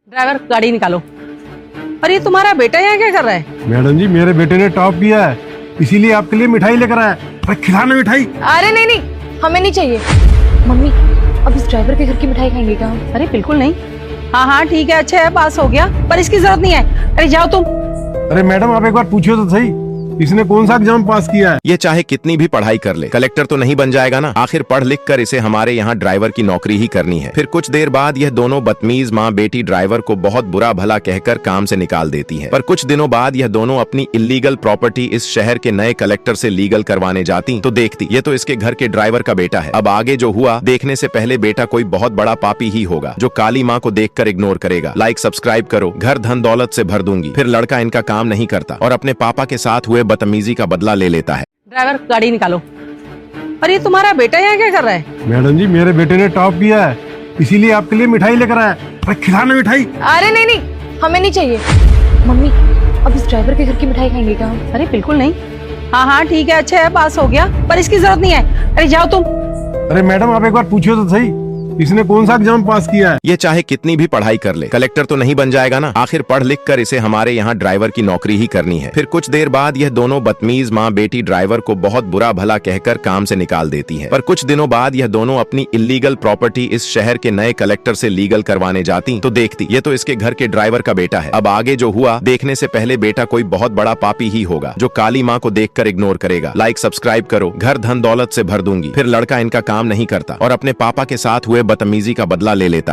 Driver गाड़ी निकालो। और ये तुम्हारा बेटा यहाँ क्या कर रहा है? मैडम जी, मेरे बेटे ने टॉप किया है, इसीलिए आपके लिए मिठाई लेकर आया। अरे खिलाना मिठाई। अरे नहीं नहीं, हमें नहीं चाहिए। मम्मी, अब इस ड्राइवर के घर की मिठाई खाएंगे क्या हम? अरे बिल्कुल नहीं। हाँ हाँ ठीक है, अच्छा है, पास हो गया, पर इसकी जरूरत नहीं है। अरे जाओ तुम। अरे मैडम, आप एक बार पूछिए तो सही, इसने कौन सा एग्जाम पास किया है? ये चाहे कितनी भी पढ़ाई कर ले, कलेक्टर तो नहीं बन जाएगा ना। आखिर पढ़ लिख कर इसे हमारे यहाँ ड्राइवर की नौकरी ही करनी है। फिर कुछ देर बाद यह दोनों बदतमीज माँ बेटी ड्राइवर को बहुत बुरा भला कहकर काम से निकाल देती है। पर कुछ दिनों बाद यह दोनों अपनी इलीगल प्रॉपर्टी इस शहर के नए कलेक्टर से लीगल करवाने जाती तो देखती ये तो इसके घर के ड्राइवर का बेटा है। अब आगे जो हुआ देखने से पहले बेटा कोई बहुत बड़ा पापी ही होगा जो काली माँ को देखकर इग्नोर करेगा। लाइक सब्सक्राइब करो, घर धन दौलत से भर दूंगी। फिर लड़का इनका काम नहीं करता और अपने पापा के साथ हुए बदतमीजी का बदला ले लेता है। ड्राइवर गाड़ी निकालो। और ये तुम्हारा बेटा यहाँ क्या कर रहा है? मैडम जी, मेरे बेटे ने टॉप किया है, इसीलिए आपके लिए मिठाई लेकर आया। अरे खिलाना मिठाई। अरे नहीं नहीं, हमें नहीं चाहिए। मम्मी, अब इस ड्राइवर के घर की मिठाई खाएंगे क्या हम? अरे बिल्कुल नहीं। हाँ हाँ ठीक है, अच्छा है, पास हो गया, पर इसकी जरूरत नहीं है। अरे जाओ तुम। अरे मैडम, आप एक बार पूछिए तो सही, इसने कौन सा एग्जाम पास किया है? ये चाहे कितनी भी पढ़ाई कर ले, कलेक्टर तो नहीं बन जाएगा ना। आखिर पढ़ लिख कर इसे हमारे यहाँ ड्राइवर की नौकरी ही करनी है। फिर कुछ देर बाद यह दोनों बदतमीज माँ बेटी ड्राइवर को बहुत बुरा भला कहकर काम से निकाल देती है। पर कुछ दिनों बाद यह दोनों अपनी इलीगल प्रॉपर्टी इस शहर के नए कलेक्टर से लीगल करवाने जाती तो देखती ये तो इसके घर के ड्राइवर का बेटा है। अब आगे जो हुआ देखने से पहले बेटा कोई बहुत बड़ा पापी ही होगा जो काली माँ को देखकर इग्नोर करेगा। लाइक सब्सक्राइब करो, घर धन दौलत से भर दूंगी। फिर लड़का इनका काम नहीं करता और अपने पापा के साथ हुए बदतमीजी का बदला ले लेता है।